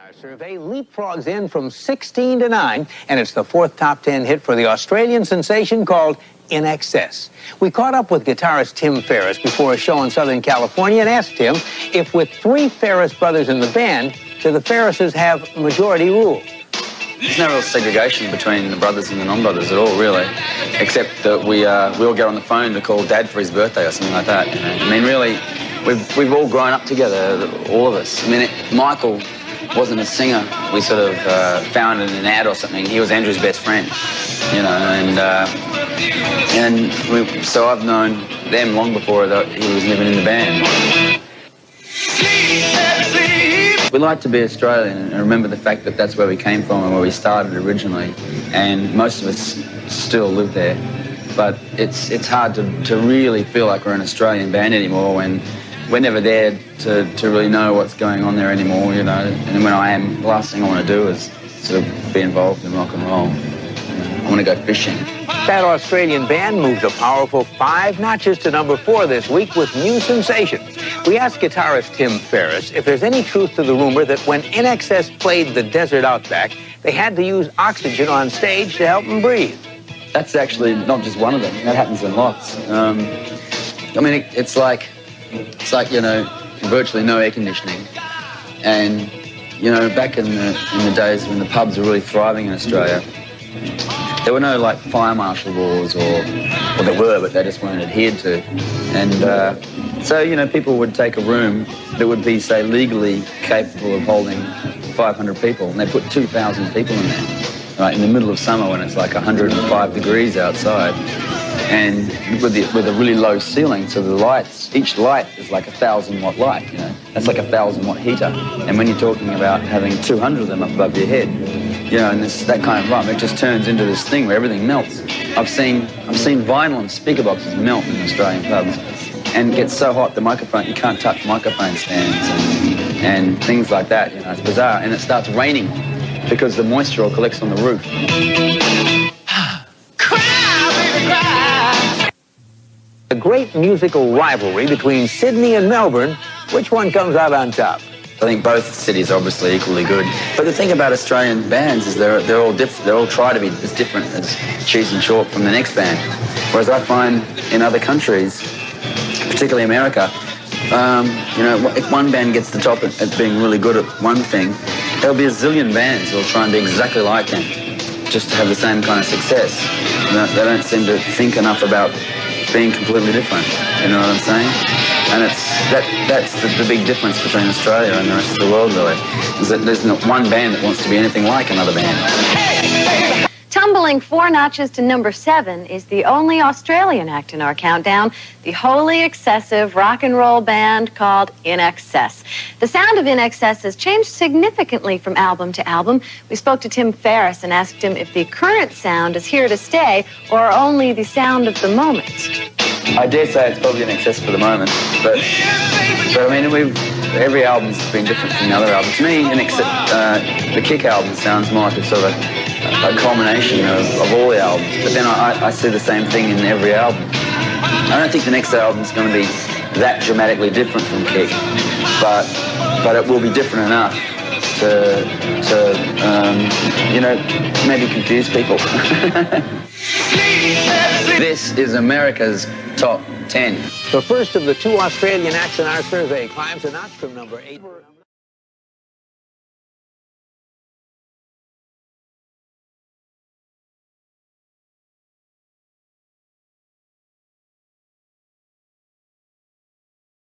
Our survey leapfrogs in from 16 to 9, and it's the fourth top 10 hit for the Australian sensation called INXS. We caught up with guitarist Tim Farriss before a show in Southern California and asked him if with three Farriss brothers in the band, do the Farrisses have majority rule? There's no real segregation between the brothers and the non-brothers at all, really, except that we all get on the phone to call Dad for his birthday or something like that. You know? I mean, really, we've all grown up together, all of us. I mean, Michael wasn't a singer. We sort of found in an ad or something. He was Andrew's best friend, you know, so I've known them long before that he was living in the band. We like to be Australian and remember the fact that that's where we came from and where we started originally, and most of us still live there. But it's hard to really feel like we're an Australian band anymore when we're never there to really know what's going on there anymore, you know. And when I am, the last thing I want to do is sort of be involved in rock and roll. I want to go fishing. That Australian band moves a powerful 5 notches to number 4 this week with new sensation. We asked guitarist Tim Farriss if there's any truth to the rumor that when INXS played the desert outback, they had to use oxygen on stage to help them breathe. That's actually not just one of them. That happens in lots. I mean, it's like, you know, virtually no air conditioning. And, you know, back in the days when the pubs were really thriving in Australia, there were no, like, fire marshal laws, or there were, but they just weren't adhered to. And so, you know, people would take a room that would be, say, legally capable of holding 500 people, and they put 2,000 people in there, right, in the middle of summer when it's like 105 degrees outside. And with a really low ceiling, so the lights, each light is like a 1,000-watt light, you know. That's like a 1,000-watt heater. And when you're talking about having 200 of them up above your head, you know, and that kind of it just turns into this thing where everything melts. I've seen vinyl and speaker boxes melt in Australian pubs, and it gets so hot the microphone, you can't touch microphone stands and things like that. You know, it's bizarre, and it starts raining because the moisture all collects on the roof. A great musical rivalry between Sydney and Melbourne. Which one comes out on top? I think both cities are obviously equally good. But the thing about Australian bands is they're all different. They all try to be as different as cheese and chalk from the next band. Whereas I find in other countries, particularly America, you know, if one band gets the top at being really good at one thing, there'll be a zillion bands that'll try and be exactly like them, just to have the same kind of success. They don't seem to think enough about being completely different. You know what I'm saying? And that's the big difference between Australia and the rest of the world, really, is that there's not one band that wants to be anything like another band. Tumbling 4 notches to number 7 is the only Australian act in our countdown, the wholly excessive rock and roll band called INXS. The sound of INXS has changed significantly from album to album. We spoke to Tim Farriss and asked him if the current sound is here to stay or only the sound of the moment. I dare say it's probably INXS for the moment, but I mean, every album's been different from the other album. To me, the Kick album sounds more like a sort of a culmination of all the albums, but then I see the same thing in every album. I don't think the next album's going to be that dramatically different from Kick, but it will be different enough to you know, maybe confuse people. This is America's Top 10. The first of the 2 Australian acts in our survey climbs a notch from number 8.